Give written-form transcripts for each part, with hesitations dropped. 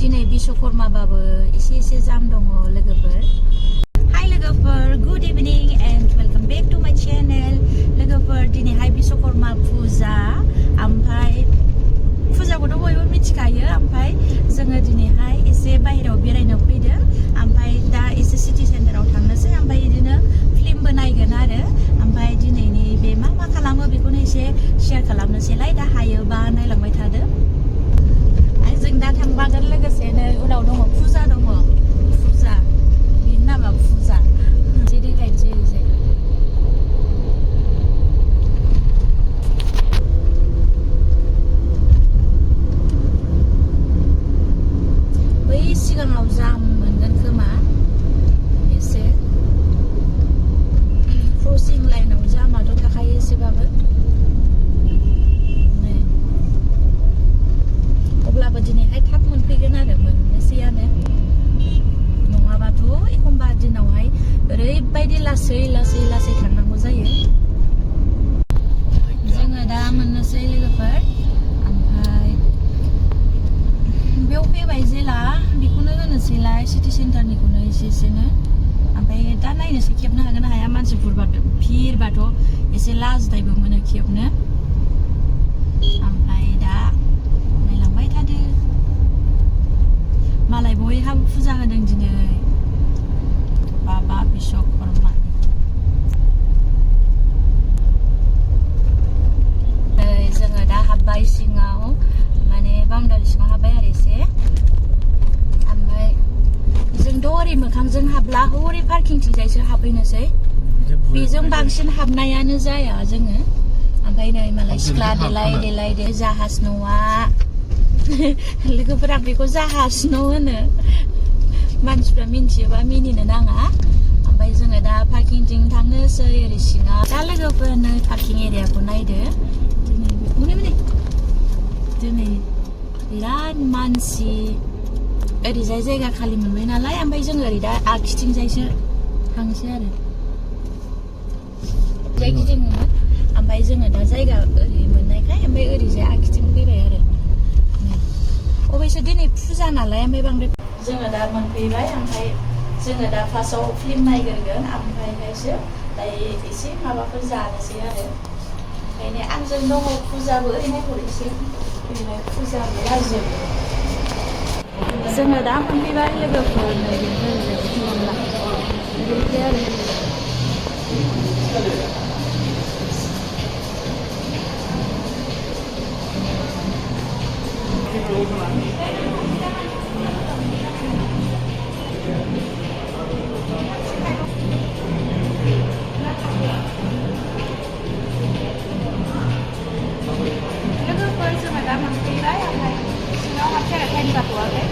दिनै बिश्वकर्माबाबो एसे जाम दङ लोगोफोर। हाय लोगोफोर, good evening and welcome back to माय चेनेल। लोगोफोर दिनैहाय बिश्वकर्मा फुजा, ओमफ्राय फुजाखौथ' बयबो मिथिखायो। ओमफ्राय जोङो दिनैहाय एसे बाहेरायाव बेरायनो फैदों। ओमफ्राय दा एसे सिटि सेन्टाराव थांनोसै, ओमफ्राय बिदिनो फिल्मबो नायगोन आरो। ओमफ्राय दिनैनि बे मा खालामो बेखौनो एसे शेयार खालामनोसैलाय। दा हायोबा नायलांबाय थादो। जों दा थांबागोन, लोगोसेनो उनाव दङ फुजा दङ। फुजा, बेनि नामा फुजा। जे देखायनोसै ओरैजाय। बै सिगाङाव जाम मोनगोन खोमा एसे। क्रसिं लाइनाव जामाथ' थाखायो एसेबाबो। अब्लाबो दिनैहाय थाब मोनफैगोन आरो, मोननोसैयानो। नङाबाथ' एखमबा दिनावहाय ओरैबायदि लासै थांनांगौ जायो। जोङो दा मोननोसै लोगोफोर। ओमफ्राय बेयाव फैबाय जेला बेखौनो होनोसैलाय, सिटि सेन्टारनिखौनो एसेनो। ओमफ्राय दा नायनोसै खेबनो हागोन ना हाया। मानसिफोरबाथ' भिरबाथ' एसे लाजिनायबो मोनो खेबनो। ओमफ्राय दा नायलांबाय थादो। मालाय बयहाबो फुजा होदों दिनै, बाबा बिश्वकर्मा। जोङो दा हाबबाय सिङाव, माने बाउन्डारि सिङाव हाबबाय आरो एसे। ओमफ्राय जोंथ' ओरै मोखांजों हाबला, हरै पार्किंथिंजायसो हाबफैनोसै। बेजों बांसिन हाबनायानो जाया जोङो। ओमफ्राय नै मालाय सिख्ला देलाय जाहाज न'आ। लोगोफोरा बेखौ जाहाज न' होनो। मानसिफ्रा मिन्थियोबा मिनिनो नाङा। ओमफ्राय जोङो दा पार्किंथिं थांनोसै ओरै सिङाव। दा लोगोफोर नै पार्किं एरियाखौ नायदो। दिनै बिराद मानसि। ओरैजाय जायगा खालि मोनबाय नालाय, ओमफ्राय जोङो ओरै दा आगसिथिंजायसो थांसै आरो। ओरैजाय गिदिङोमोन, ओमफ्राय जोङो दा जायगा ओरै मोननायखाय ओमफ्राय ओरैजाय आगसिथिं फैबाय आरो। अबयसे दिनै फुजा नालाय, ओमफ्राय बांद्राय जोङो दा मोनफैबाय। ओमफ्राय जोङो दा फार्स्टआव फिल्म नायग्रोगोन, ओमफ्रायहायसो दायो एसे माबाफोर जानोसै आरो। ओंखायनो आंजों दङ फुजाबो, ओरैनो हरैसै ओरैनो फुजाबो लाजियो। जोङो दा मोनफैबाय लोगोफोर, नै बेनिफ्राय आरो। लोगोफोर जोङो दा मोनफैबाय, ओमफ्राय सिङाव हाबसै आरो, टाइम जाथ'वाखै।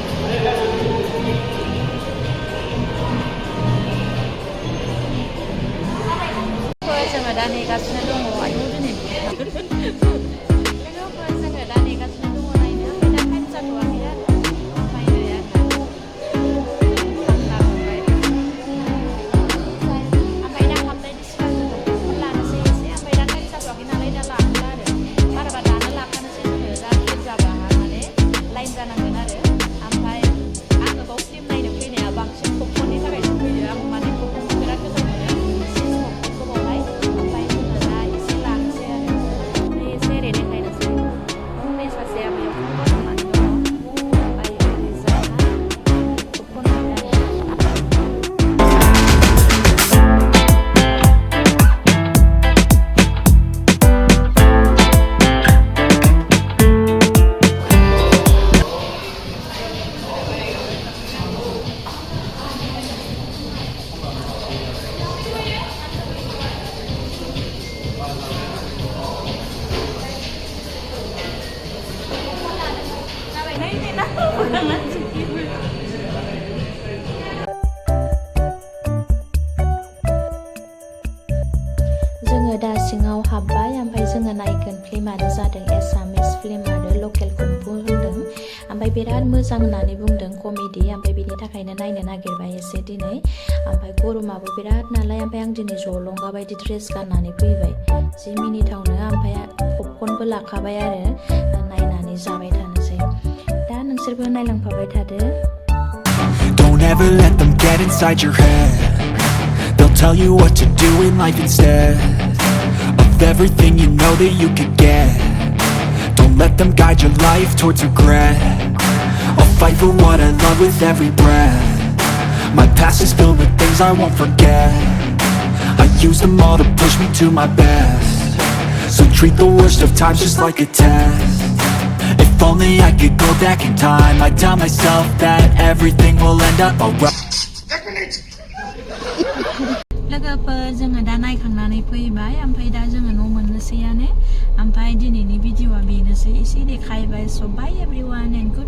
जोङो दा नेगासिनो दङ। आयौ दिनै लोगोफोर जोङो दा नेगासिनो दङ नायनो, ओमफ्राय दा टाइम जाथ'वाखै आरो। ओमफ्राय नै आंना थांबाय। ओमफ्राय दा हाबनायनि सिगां जोङो फन लानोसै एसे। ओमफ्राय दा टाइम जाथ'वाखै नालाय दा लाथ'ला आरो। बाराबा दानो लाखानोसै जोङो। दा भिर जाबा माने लाइन जानांगोन आरो। ओमफ्राय आङो बाव फिल्म नायनो फैनाया बांसिन पपकर्ननि थाखायसो फैयो। आं माने पपकर्नखौ बिराद गोथाव मोनो, चिज पपकर्नखौ बावहाय। ओमफ्राय जोङो दा एसे लानोसै आरो। ओमफ्राय एसे ओरै देखायनोसै। हनै सासेया बेयाव फन गसंनानै दङ। ओमफ्राय ओरैजायहाय पपकर्न मोनो आरो। जोङो दा सिङाव हाबबाय, ओमफ्राय जोङो नायगोन फिल्मानो जादों एसामिस फिल्म आरो लकेल कुम्फु होनदों। ओमफ्राय बिराद मोजां होननानै बुंदों, कमेडि। ओमफ्राय बेनि थाखायनो नायनो नागिरबाय एसे दिनै। ओमफ्राय गरमाबो बिराद नालाय, ओमफ्राय आं दिनै जलंगा बायदि ड्रेस गाननानै फैबाय, जि मिनिथावनो। ओमफ्राय पपकर्नबो लाखाबाय आरो, नायनानै जाबाय थानोसै। दा नोंसोर बिसोरबो नायलांफाबाय थादो Don't ever let them get inside your head. They'll tell you what to do in life instead of everything you know that you could get. Don't let them guide your life towards regret. I'll fight for what I love with every breath. My past is filled with things I won't forget. I use them all to push me to my best. So treat the worst of times just like a test. If only I could go back in time, I'd tell myself that everything will end up alright. लोगोफोर जोङो दा नायखांनानै फैबाय ओमफ्राय दा जोङो न' मोननोसैयानो ओमफ्राय दिनैनि भिडिअआ बेनोसै एसे देखायबाय स' बाय एभरिवान एन्ड गुड